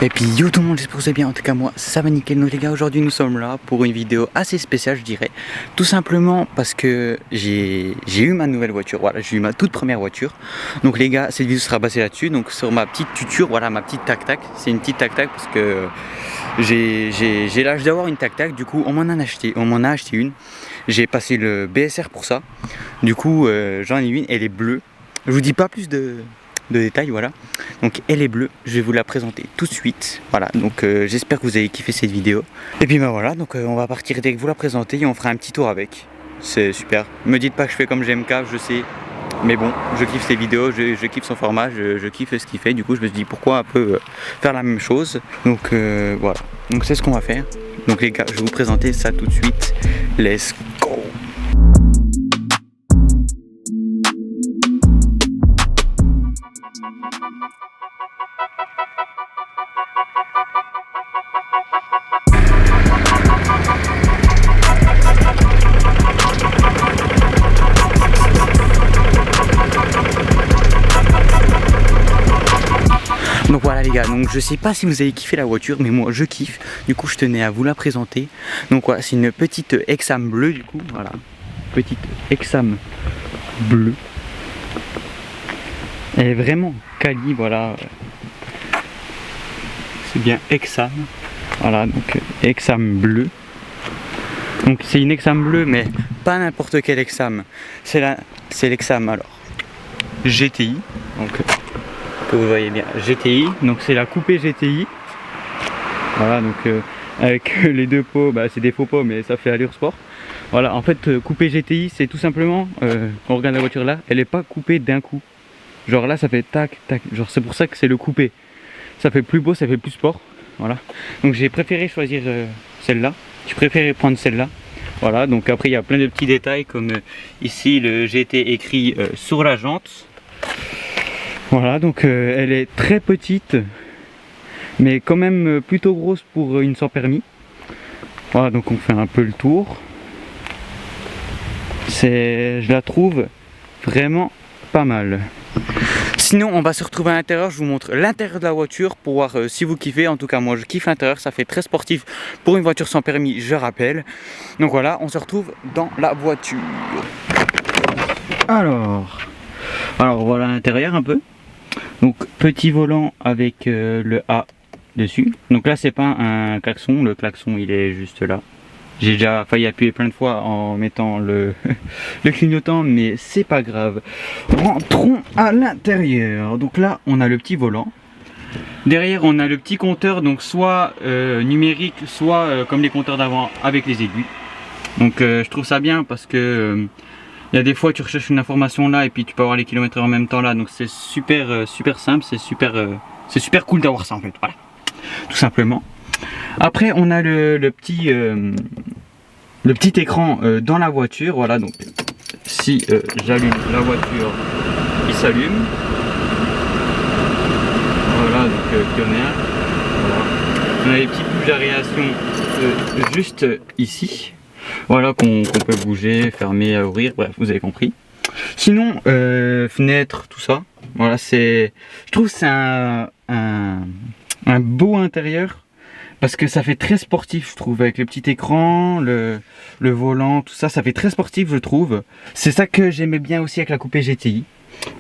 Et puis yo tout le monde, j'espère que vous allez bien, en tout cas moi ça va nickel. Donc les gars, aujourd'hui nous sommes là pour une vidéo assez spéciale je dirais. Tout simplement parce que j'ai eu ma nouvelle voiture, voilà, j'ai eu ma toute première voiture. Donc les gars, cette vidéo sera basée là-dessus, donc sur ma petite tuture, voilà ma petite tac-tac. C'est une petite tac-tac parce que j'ai l'âge d'avoir une tac-tac, du coup on m'en a acheté une. J'ai passé le BSR pour ça, du coup j'en ai une, elle est bleue. Je vous dis pas plus de détails, voilà. Donc elle est bleue, je vais vous la présenter tout de suite. Voilà, donc j'espère que vous avez kiffé cette vidéo. Et puis bah voilà, donc on va partir dès que vous la présentez et on fera un petit tour avec. C'est super. Me dites pas que je fais comme GMK, je sais. Mais bon, je kiffe ses vidéos, je kiffe son format, je kiffe ce qu'il fait. Du coup je me suis dit pourquoi un peu faire la même chose. Donc voilà, donc c'est ce qu'on va faire. Donc les gars, je vais vous présenter ça tout de suite. Let's go. Donc voilà les gars, donc je sais pas si vous avez kiffé la voiture, mais moi je kiffe, du coup je tenais à vous la présenter. Donc voilà, c'est une petite Exam bleue du coup, voilà, petite Exam bleue. Elle est vraiment quali, voilà, c'est bien Exam, voilà, donc Exam bleue. Donc c'est une Exam bleue, mais pas n'importe quel Exam, c'est l'Exam alors GTI, donc que vous voyez bien GTI, donc c'est la coupée GTI, voilà, donc avec les deux pots, bah, c'est des faux pots mais ça fait allure sport. Voilà, en fait coupée GTI c'est tout simplement quand on regarde la voiture là, elle est pas coupée d'un coup, genre là ça fait tac tac, genre c'est pour ça que c'est le coupé, ça fait plus beau, ça fait plus sport. Voilà, donc j'ai préféré choisir celle-là, j'ai préféré prendre celle-là. Voilà, donc après il y a plein de petits détails comme ici le GT écrit sur la jante. Voilà, donc elle est très petite, mais quand même plutôt grosse pour une sans permis. Voilà, donc on fait un peu le tour. Je la trouve vraiment pas mal. Sinon, on va se retrouver à l'intérieur. Je vous montre l'intérieur de la voiture pour voir si vous kiffez. En tout cas, moi je kiffe l'intérieur. Ça fait très sportif pour une voiture sans permis, je rappelle. Donc voilà, on se retrouve dans la voiture. Alors voilà l'intérieur un peu. Donc petit volant avec le A dessus. Donc là c'est pas un klaxon, le klaxon il est juste là. J'ai déjà failli appuyer plein de fois en mettant le clignotant, mais c'est pas grave. Rentrons à l'intérieur. Donc là on a le petit volant. Derrière on a le petit compteur, donc soit numérique, soit comme les compteurs d'avant avec les aiguilles. Donc je trouve ça bien parce que il y a des fois tu recherches une information là et puis tu peux avoir les kilomètres en même temps là, donc c'est super simple, c'est super cool d'avoir ça en fait, voilà, tout simplement. Après on a le petit écran dans la voiture, voilà, donc si j'allume la voiture, il s'allume. Voilà, donc pionnière, voilà. On a les petites bouches d'aération juste ici. Voilà, qu'on peut bouger, fermer, ouvrir, bref, vous avez compris. Sinon, fenêtre, tout ça, voilà, je trouve que c'est un beau intérieur, parce que ça fait très sportif, je trouve, avec le petit écran, le volant, tout ça, ça fait très sportif, je trouve. C'est ça que j'aimais bien aussi avec la coupée GTI.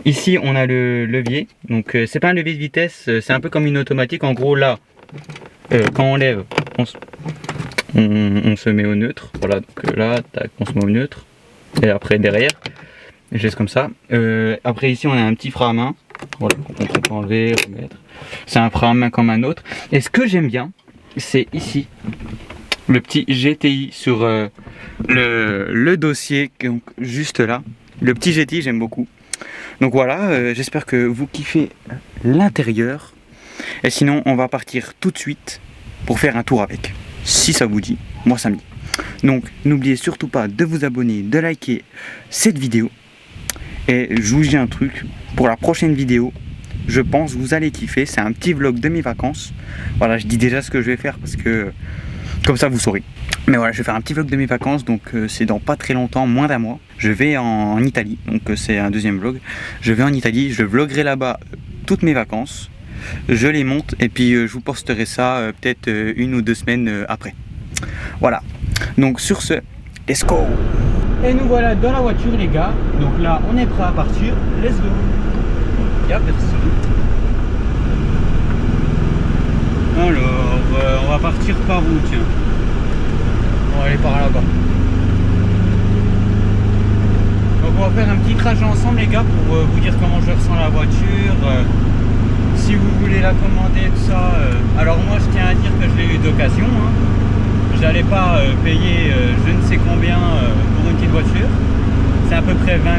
Ici, on a le levier, donc c'est pas un levier de vitesse, c'est un peu comme une automatique. En gros, là, quand on lève, on se met au neutre, voilà, donc là tac, on se met au neutre et après derrière je laisse comme ça. Après ici on a un petit frein à main, voilà, on peut enlever, remettre, c'est un frein à main comme un autre. Et ce que j'aime bien c'est ici le petit GTI sur le dossier, donc juste là le petit GTI, j'aime beaucoup. Donc voilà, j'espère que vous kiffez l'intérieur et sinon on va partir tout de suite pour faire un tour avec. Si ça vous dit, moi ça me dit. Donc n'oubliez surtout pas de vous abonner, de liker cette vidéo. Et je vous dis un truc, pour la prochaine vidéo, je pense que vous allez kiffer. C'est un petit vlog de mes vacances. Voilà, je dis déjà ce que je vais faire parce que comme ça vous saurez. Mais voilà, je vais faire un petit vlog de mes vacances, donc c'est dans pas très longtemps, moins d'un mois. Je vais en Italie, donc c'est un deuxième vlog. Je vais en Italie, je vloggerai là-bas toutes mes vacances. je les monte et puis je vous posterai ça peut-être 1 ou 2 semaines après. Voilà, donc sur ce, let's go. Et nous voilà dans la voiture les gars, donc là on est prêt à partir, let's go. Il n'y a personne. Alors, on va partir par où, tiens? On va aller par là-bas. Donc on va faire un petit trajet ensemble les gars pour vous dire comment je ressens la voiture, si vous voulez la commander, tout ça. Alors moi je tiens à dire que je l'ai eu d'occasion, hein. J'allais pas payer je ne sais combien pour une petite voiture. C'est à peu près 20 000,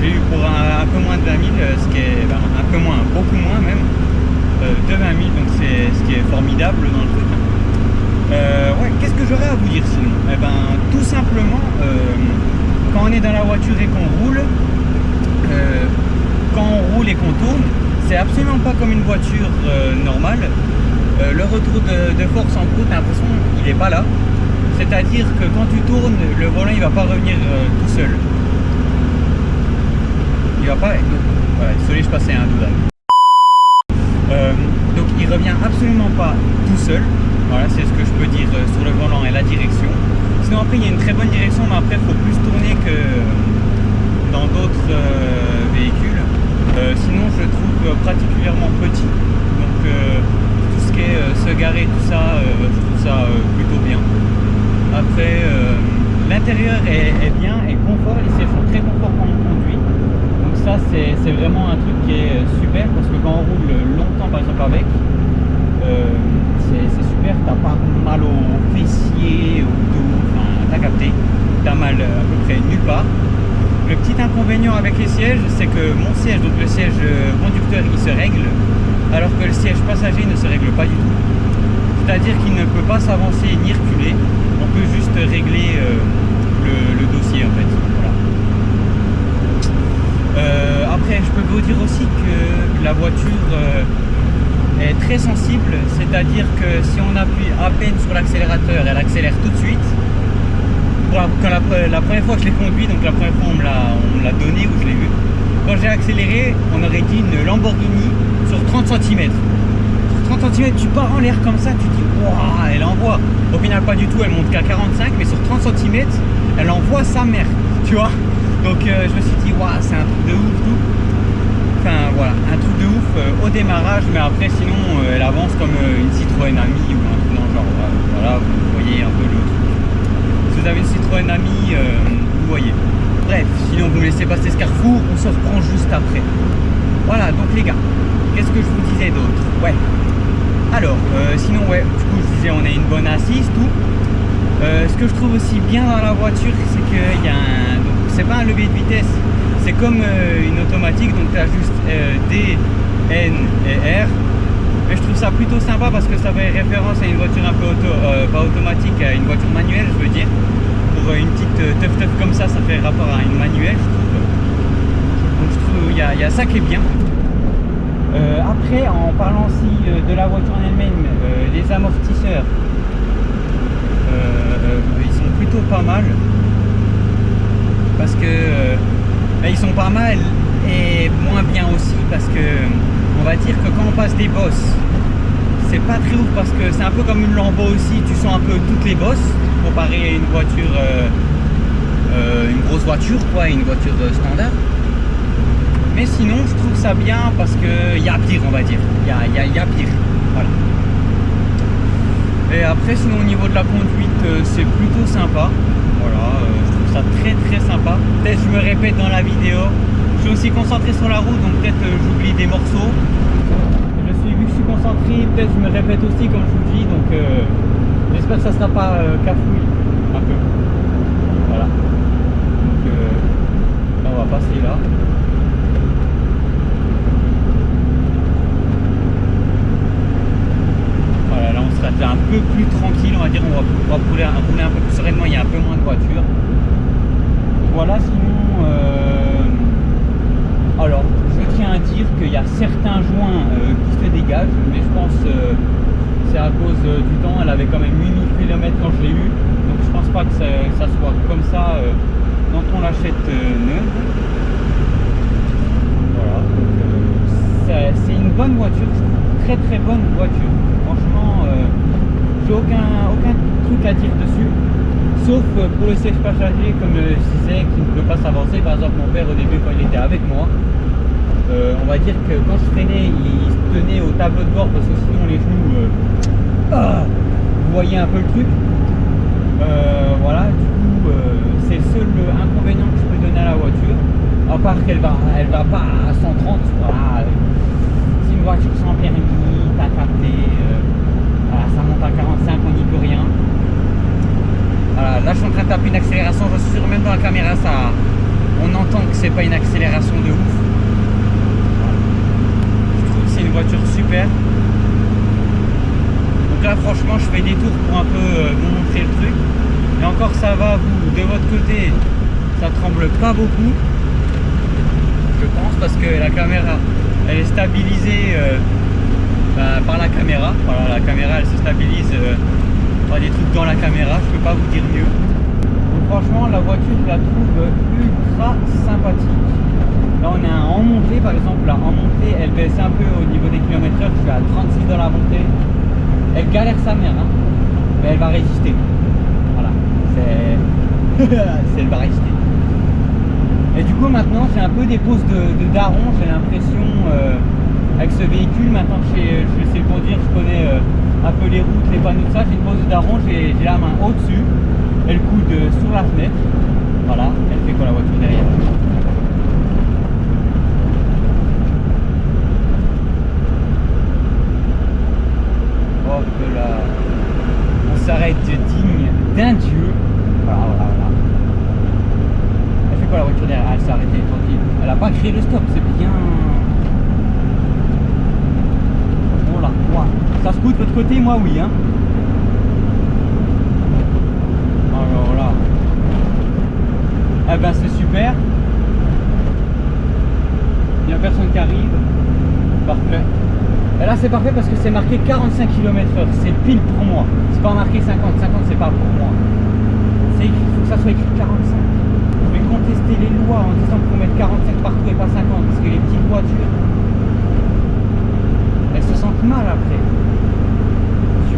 j'ai eu pour un peu moins de 20 000, ce qui est un peu moins, beaucoup moins même, de 20 000, donc c'est ce qui est formidable dans le truc. Ouais, qu'est-ce que j'aurais à vous dire sinon? Eh ben, tout simplement, quand on est dans la voiture et qu'on roule, quand on roule et qu'on tourne, c'est absolument pas comme une voiture normale. Le retour de force en gros, t'as l'impression qu'il n'est pas là. C'est-à-dire que quand tu tournes, le volant il va pas revenir tout seul. Il va pas. Voilà, désolé, je passais un doudage. Donc il revient absolument pas tout seul. Voilà, c'est ce que je peux dire sur le volant et la direction. Sinon après il y a une très bonne direction, mais après il faut plus tourner que dans d'autres véhicules. Sinon je trouve particulièrement petit. Donc tout ce qui est se garer, tout ça, je trouve ça plutôt bien. Après l'intérieur est bien et confort, les sièges sont très confortables quand on conduit. Donc ça c'est vraiment un truc qui est super parce que quand on roule longtemps par exemple avec, c'est super, t'as pas mal aux fessiers, au dos, enfin t'as capté, t'as mal à peu près nulle part. Le petit inconvénient avec les sièges, c'est que mon siège, donc le siège conducteur, il se règle, alors que le siège passager ne se règle pas du tout. C'est-à-dire qu'il ne peut pas s'avancer ni reculer, on peut juste régler le dossier en fait. Voilà. Après, je peux vous dire aussi que la voiture est très sensible, c'est-à-dire que si on appuie à peine sur l'accélérateur, elle accélère tout de suite. La première fois que je l'ai conduit, donc la première fois on me l'a donné ou je l'ai vu, quand j'ai accéléré, on aurait dit une Lamborghini sur 30 cm. Sur 30 cm, tu pars en l'air comme ça, tu te dis waouh, elle envoie. Au final, pas du tout, elle monte qu'à 45, mais sur 30 cm, elle envoie sa mère, tu vois. Donc je me suis dit waouh, c'est un truc de ouf, tout. Enfin voilà, un truc de ouf au démarrage, mais après sinon elle avance comme une Citroën Ami ou un truc dans le genre. Voilà, vous voyez un peu le truc. Si vous avez une Citroën Ami, vous voyez. Bref, sinon vous me laissez passer ce carrefour, on se reprend juste après. Voilà, donc les gars, qu'est-ce que je vous disais d'autre? Ouais. Alors, sinon ouais, du coup je disais on a une bonne assise, tout. Ce que je trouve aussi bien dans la voiture, c'est qu'il y a un... C'est pas un levier de vitesse, c'est comme une automatique, donc tu as juste D, N et R. Mais je trouve ça plutôt sympa parce que ça fait référence à une voiture un peu pas automatique, à une voiture manuelle, je veux dire. Pour une petite teuf comme ça fait rapport à une manuelle, je trouve. Donc je trouve il y a ça qui est bien. Après, en parlant aussi de la voiture en elle-même, les amortisseurs, ils sont plutôt pas mal. Parce que ils sont pas mal et moins bien aussi parce que on va dire que quand on passe des bosses, c'est pas très ouf parce que c'est un peu comme une Lambo aussi, tu sens un peu toutes les bosses comparé à une voiture, une grosse voiture quoi, une voiture standard. Mais sinon je trouve ça bien parce que y a pire, on va dire, il y a pire, voilà. Et après sinon au niveau de la conduite c'est plutôt sympa, voilà, je trouve ça très très sympa. Peut-être je me répète dans la vidéo, je suis aussi concentré sur la route donc peut-être j'oublie des morceaux. Vu que je suis concentré, peut-être je me répète aussi comme je vous dis, donc j'espère que ça sera pas cafouille un peu. Voilà. Donc là on va passer là. Voilà, là on sera déjà un peu plus tranquille, on va dire, on va rouler un peu plus sereinement, il y a un peu moins de voitures. Voilà, sinon alors je tiens à dire qu'il y a certains joints qui se dégagent, mais je pense c'est à cause du temps. Elle avait quand même 8000 km quand je l'ai eu, donc je pense pas que ça soit comme ça quand on l'achète neuve. Voilà, c'est une bonne voiture, je trouve, très très bonne voiture. Franchement, j'ai aucun truc à dire dessus. Sauf pour le siège passager, comme je disais, qui ne peut pas s'avancer. Par exemple, mon père au début quand il était avec moi, on va dire que quand je freinais, il se tenait au tableau de bord parce que sinon les genoux, vous voyez un peu le truc. Voilà, du coup, c'est le seul inconvénient que je peux donner à la voiture. À part qu'elle va pas à 130, voilà. C'est une voiture sans permis, t'as capté, voilà, ça monte à 45, on n'y peut rien. Voilà, là je suis en train de taper une accélération, je suis sûr même dans la caméra, on entend que c'est pas une accélération de ouf. Voilà. Je trouve que c'est une voiture super. Donc là franchement je fais des tours pour un peu vous montrer le truc. Et encore ça va, vous de votre côté, ça tremble pas beaucoup. Je pense parce que la caméra elle est stabilisée par la caméra. Voilà, la caméra elle se stabilise par des trucs dans la caméra, je peux pas vous dire mieux. Donc franchement la voiture je la trouve ultra sympathique. Là on est en montée par exemple, là en montée elle baisse un peu au niveau des kilomètres/heure, je suis à 36 dans la montée. Elle galère sa mère, hein, mais elle va résister. Voilà, elle va résister. Et du coup maintenant j'ai un peu des poses de daron, j'ai l'impression avec ce véhicule, maintenant que je sais conduire, je connais un peu les routes, les panneaux, tout ça, j'ai une pose de daron, j'ai la main au-dessus, et le coude sur la fenêtre, voilà, elle fait quoi la voiture derrière. Hop là, on s'arrête digne d'un dieu, voilà. Elle fait quoi la voiture derrière? Elle s'est arrêtée, tranquille. Elle a pas créé le stop, c'est bien. Voilà, wow. Ça se coûte de l'autre côté, moi oui, hein. Alors là. Eh ben c'est super. Il n'y a personne qui arrive. Parfait. Et là c'est parfait parce que c'est marqué 45 km/h. C'est pile pour moi. C'est pas marqué 50. 50 c'est pas pour moi. Il faut que ça soit écrit 45. Je vais contester les lois en disant qu'il faut mettre 45 partout et pas 50 parce que les petites voitures elles se sentent mal après. Je suis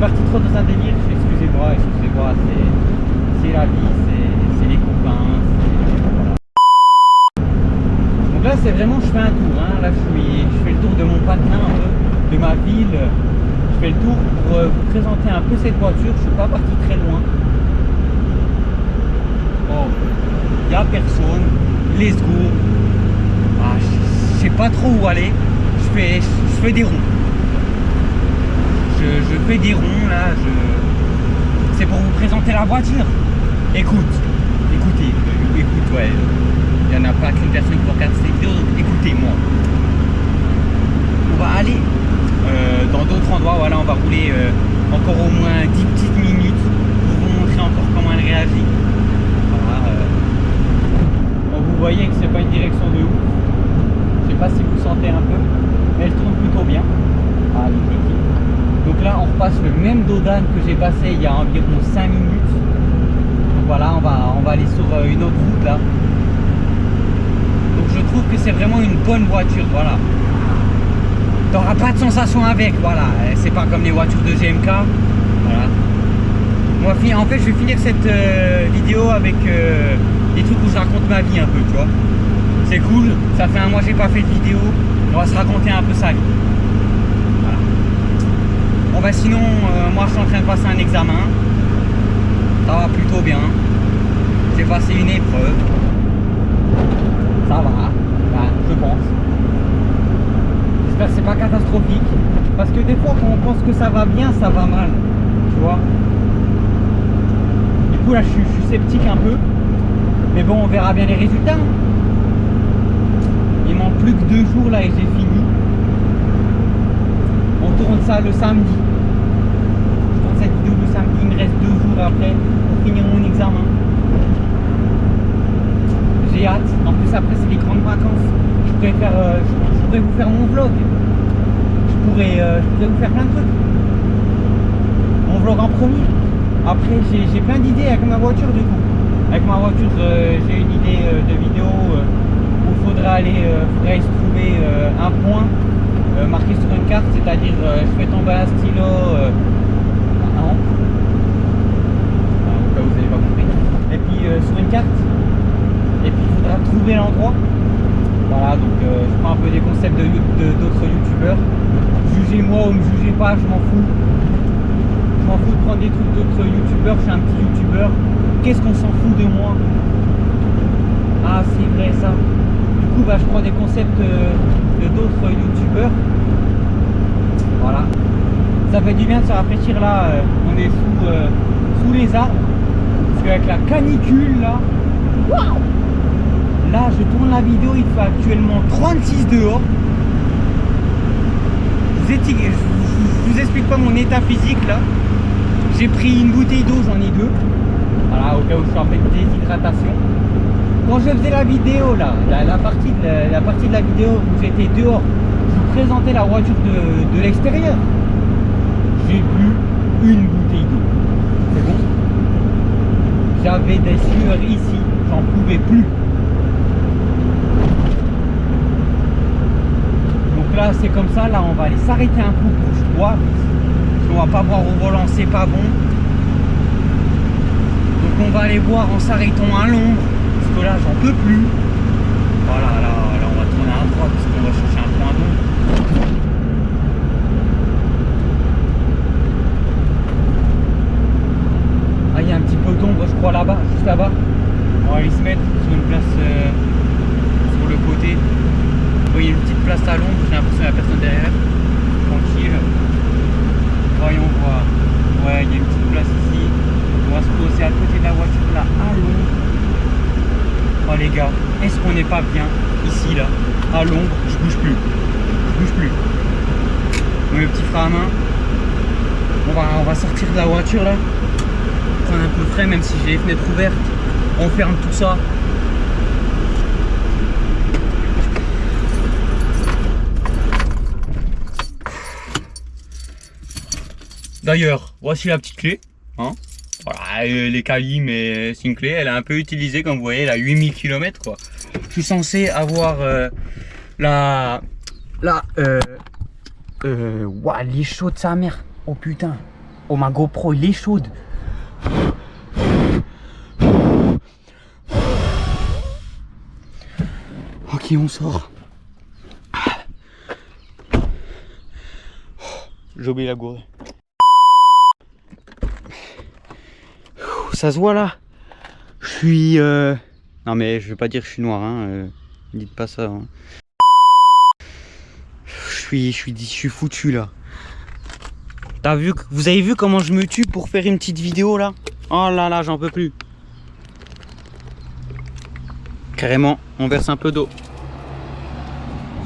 parti trop dans un délire, excusez-moi, c'est la vie, c'est les copains, voilà. Donc là c'est vraiment, je fais un tour, hein. Là je fais le tour de mon patelin un peu, de ma ville. Je fais le tour pour vous présenter un peu cette voiture, je suis pas parti très loin. Bon, il n'y a personne, let's go. Ah, je sais pas trop où aller, je fais des ronds. Je fais des ronds là, c'est pour vous présenter la voiture. Écoutez, ouais, il n'y en a pas qu'une personne qui regarde cette vidéo, donc écoutez-moi. On va aller dans d'autres endroits, voilà, on va rouler encore au moins 10 petites minutes pour vous montrer encore comment elle réagit. Voilà, bon, vous voyez que c'est pas une direction de ouf, je sais pas si vous sentez un peu, mais elle tourne plutôt bien. Ah, donc là on repasse le même dodane que j'ai passé il y a environ 5 minutes. Donc voilà, on va aller sur une autre route là. Donc je trouve que c'est vraiment une bonne voiture, voilà. T'auras pas de sensation avec, voilà. C'est pas comme les voitures de GMK. Voilà. Moi, en fait, je vais finir cette vidéo avec des trucs où je raconte ma vie un peu, tu vois. C'est cool, ça fait un mois que j'ai pas fait de vidéo. On va se raconter un peu sa vie. Voilà. Bon bah sinon, moi je suis en train de passer un examen. Ça va plutôt bien. J'ai passé une épreuve. Ça va, ben, je pense. J'espère que c'est pas catastrophique. Parce que des fois quand on pense que ça va bien, ça va mal. Tu vois. Du coup là je suis sceptique un peu. Mais bon, on verra bien les résultats. Il manque plus que 2 jours là et j'ai fini. On tourne ça le samedi. Je tourne cette vidéo le samedi. Il me reste 2 jours après pour finir mon examen. J'ai hâte. En plus après c'est les grandes vacances. Je pourrais vous faire mon vlog. Je pourrais vous faire plein de trucs. Mon vlog en premier. Après j'ai plein d'idées avec ma voiture du coup. Avec ma voiture j'ai une idée de vidéo où faudrait se trouver un point marqué sur une carte, c'est-à-dire je fais tomber un stylo au cas où vous n'avez pas compris, et puis sur une carte, et puis il faudra trouver l'endroit. Voilà, donc je prends un peu des concepts d'autres youtubeurs. Jugez-moi ou me jugez pas, je m'en fous. Je m'en fous de prendre des trucs d'autres youtubeurs, je suis un petit youtubeur. Qu'est-ce qu'on s'en fout de moi? Ah, c'est vrai ça. Du coup, bah, je prends des concepts de d'autres youtubeurs. Voilà. Ça fait du bien de se rafraîchir là. On est sous les arbres. Parce qu'avec la canicule là, waouh! Là, je tourne la vidéo, il fait actuellement 36 dehors. Je vous explique pas mon état physique là. J'ai pris une bouteille d'eau, j'en ai deux. Voilà, au cas où je suis en pleine déshydratation. Quand je faisais la vidéo là, la partie de la vidéo où j'étais dehors, je vous présentais la voiture de l'extérieur. J'ai bu une bouteille d'eau. C'est bon? J'avais des sueurs ici, j'en pouvais plus. Donc là c'est comme ça, là on va aller s'arrêter un coup pour que je boive. Parce qu'on va pas boire au volant, c'est pas bon. Donc on va aller boire en s'arrêtant à l'ombre. Parce que là j'en peux plus. Voilà, là on va tourner à droite parce qu'on va chercher un point d'ombre. Ah, il y a un petit peu d'ombre je crois là-bas, juste là-bas. On va aller se mettre sur une place sur le côté. Il y a une petite place à l'ombre, j'ai l'impression qu'il n'y a personne derrière. Tranquille. Voyons voir. Ouais, il y a une petite place ici. On va se poser à côté de la voiture là, à l'ombre. Oh les gars, est-ce qu'on n'est pas bien ici là, à l'ombre? Je bouge plus. Je bouge plus. Mon petit frein à main. On va sortir de la voiture là. Prendre un peu de frais, même si j'ai les fenêtres ouvertes. On ferme tout ça. D'ailleurs, voici la petite clé. Hein, voilà, les Kali, mais c'est une clé. Elle est un peu utilisée, comme vous voyez, elle a 8000 km quoi. Je suis censé avoir ouah, elle est chaude sa mère. Oh putain. Oh ma GoPro, il est chaude. Ok, on sort. J'ai oublié la gourde. Ça se voit là. Je suis non mais je vais pas dire que je suis noir hein. Dites pas ça hein. Je suis foutu là. Vous avez vu comment je me tue pour faire une petite vidéo là? Oh là là, j'en peux plus. Carrément, on verse un peu d'eau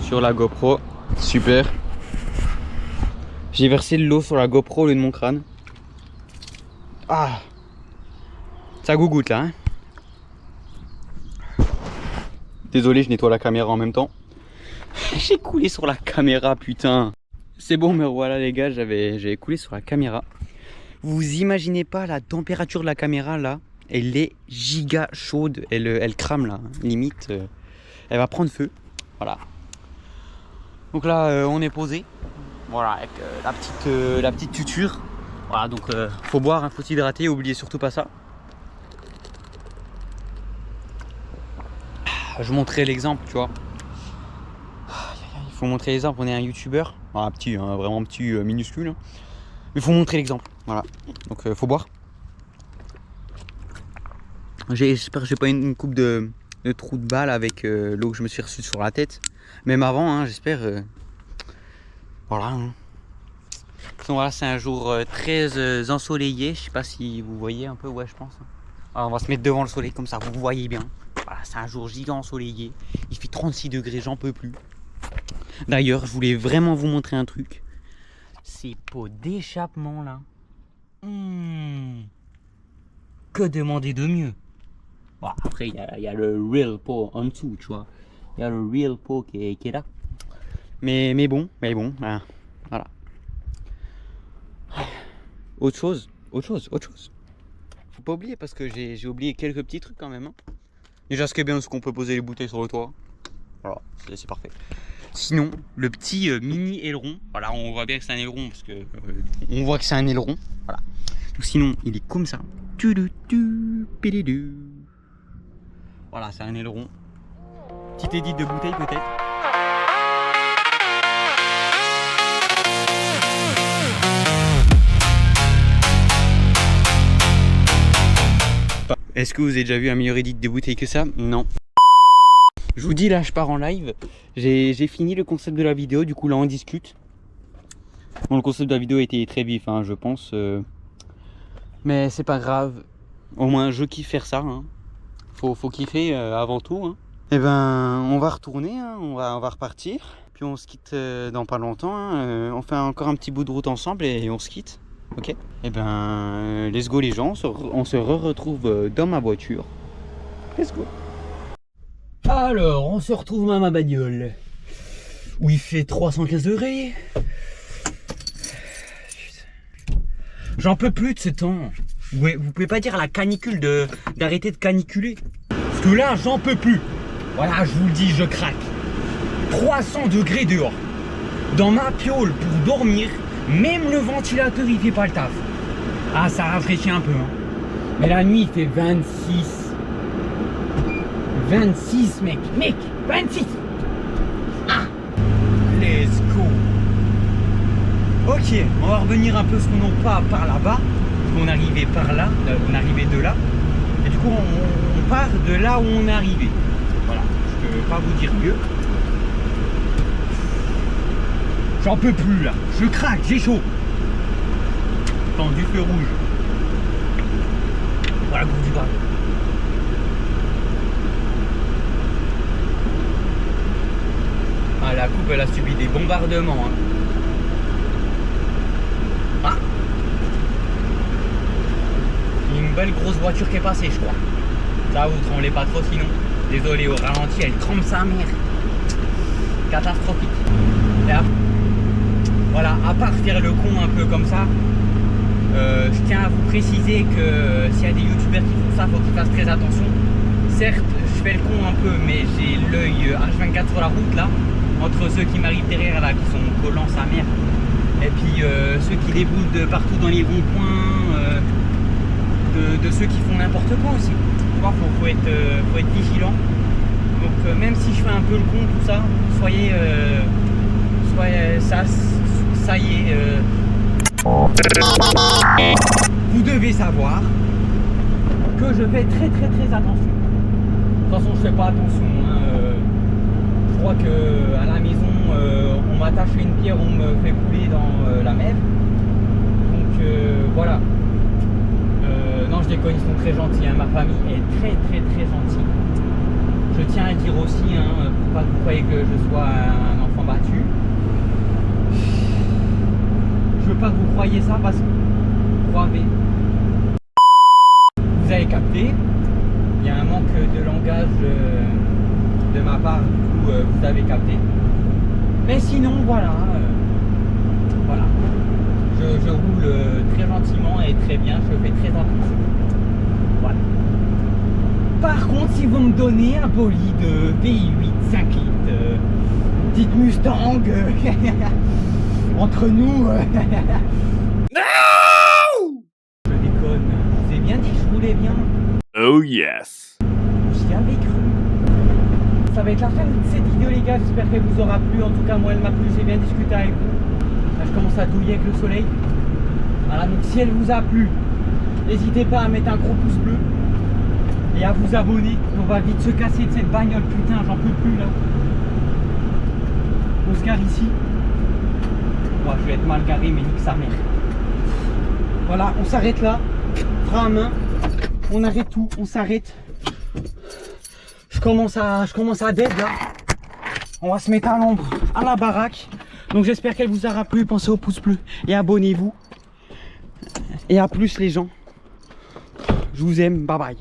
sur la GoPro. Super. J'ai versé de l'eau sur la GoPro au lieu de mon crâne. Ah, ça gougoute là hein. Désolé, je nettoie la caméra en même temps. J'ai coulé sur la caméra, putain. C'est bon, mais voilà les gars, j'avais coulé sur la caméra. Vous imaginez pas la température de la caméra là. Elle est giga chaude, elle crame là, limite. Elle va prendre feu. Voilà. Donc là, on est posé. Voilà, avec la petite tuture. Voilà, donc faut boire, hein, faut s'hydrater, oubliez surtout pas ça. Je montrerai l'exemple, tu vois. Il faut montrer l'exemple, on est un youtubeur. Un petit, hein, vraiment petit, minuscule. Hein. Mais il faut montrer l'exemple, voilà. Donc faut boire. J'espère que j'ai pas une coupe de trou de balle avec l'eau que je me suis reçue sur la tête. Même avant, hein, j'espère. Voilà. Hein. Donc voilà, c'est un jour très ensoleillé. Je sais pas si vous voyez un peu, ouais, je pense. Alors, on va se mettre devant le soleil comme ça, vous voyez bien. Voilà, c'est un jour giga ensoleillé. Il fait 36 degrés, j'en peux plus. D'ailleurs, je voulais vraiment vous montrer un truc. Ces pots d'échappement là. Que demander de mieux? Bon, après, il y a le real pot en dessous, tu vois. Il y a le real pot qui est là. Mais bon, voilà. Autre chose. Faut pas oublier parce que j'ai oublié quelques petits trucs quand même. Hein. Déjà, ce qui est bien, c'est qu'on peut poser les bouteilles sur le toit. Voilà, c'est parfait. Sinon, le petit mini aileron, voilà, on voit bien que c'est un aileron parce que on voit que c'est un aileron. Voilà. Donc, sinon, il est comme ça. Voilà, c'est un aileron. Petite édite de bouteille peut-être. Est-ce que vous avez déjà vu un meilleur édit de bouteille que ça? Non. Je vous dis, là je pars en live. J'ai fini le concept de la vidéo, du coup là on discute. Bon, le concept de la vidéo a été très vif, hein, je pense. Mais c'est pas grave. Au moins je kiffe faire ça. Hein. Faut kiffer avant tout. Hein. Et ben on va retourner, hein, on va repartir. Puis on se quitte dans pas longtemps. Hein. On fait encore un petit bout de route ensemble et on se quitte. Ok. Et ben let's go les gens, on se retrouve dans ma voiture. Let's go. Alors on se retrouve dans ma bagnole où il fait 315 degrés. J'en peux plus de ce temps. Vous pouvez pas dire à la canicule d'arrêter de caniculer. Parce que là j'en peux plus. Voilà, je vous le dis, je craque. 300 degrés dehors. Dans ma piole pour dormir. Même le ventilateur il fait pas le taf. Ah, ça rafraîchit un peu hein. Mais la nuit il fait 26. 26 mec, 26. Ah, let's go. Ok, on va revenir un peu ce qu'on n'a pas par là-bas. On arrivait par là, on arrivait de là. Et du coup on part de là où on est arrivé. Voilà, je peux pas vous dire mieux. J'en peux plus là, je craque, j'ai chaud. Dans du feu rouge. Voilà, gros du bas. Ah, la coupe elle a subi des bombardements. Hein. Ah, une belle grosse voiture qui est passée, je crois. Ça vous tremblez pas trop sinon. Désolé, au ralenti, elle trempe sa mère. Catastrophique. Et après, voilà, à part faire le con un peu comme ça, je tiens à vous préciser que s'il y a des youtubeurs qui font ça, il faut qu'ils fassent très attention. Certes, je fais le con un peu, mais j'ai l'œil H24 sur la route là, entre ceux qui m'arrivent derrière là, qui sont collants sa mère, et puis ceux qui déboulent de partout dans les ronds-points, de ceux qui font n'importe quoi aussi. Tu vois, faut être vigilant. Donc même si je fais un peu le con, tout ça, soyez ça y est. Vous devez savoir que je fais très attention. De toute façon, je fais pas attention. Hein. Je crois que à la maison, on m'attache une pierre, on me fait couler dans la mer. Donc voilà. Non, je déconne, ils sont très gentils. Hein. Ma famille est très gentille. Je tiens à dire aussi, hein, pour pas que vous croyez que je sois un enfant battu. Je veux pas que vous croyiez ça parce que vous avez capté, il y a un manque de langage de ma part, du coup vous avez capté. Mais sinon voilà, voilà. Je roule très gentiment et très bien, je fais très attention. Voilà. Par contre, si vous me donnez un bolide V8 5 litres, petite Mustang, entre nous, je déconne, je vous ai bien dit que je roulais bien. Oh yes. J'y avais cru. Ça va être la fin de cette vidéo les gars, j'espère qu'elle vous aura plu. En tout cas moi elle m'a plu, j'ai bien discuté avec vous. Là, je commence à douiller avec le soleil. Voilà, donc si elle vous a plu, n'hésitez pas à mettre un gros pouce bleu et à vous abonner. On va vite se casser de cette bagnole, putain j'en peux plus là. Oscar ici. Moi je vais être mal garé mais nique sa mère. Voilà, on s'arrête là. Frein à main. On arrête tout, on s'arrête. Je commence à dead là. On va se mettre à l'ombre, à la baraque. Donc j'espère qu'elle vous aura plu. Pensez au pouce bleu et abonnez-vous. Et à plus les gens. Je vous aime, bye bye.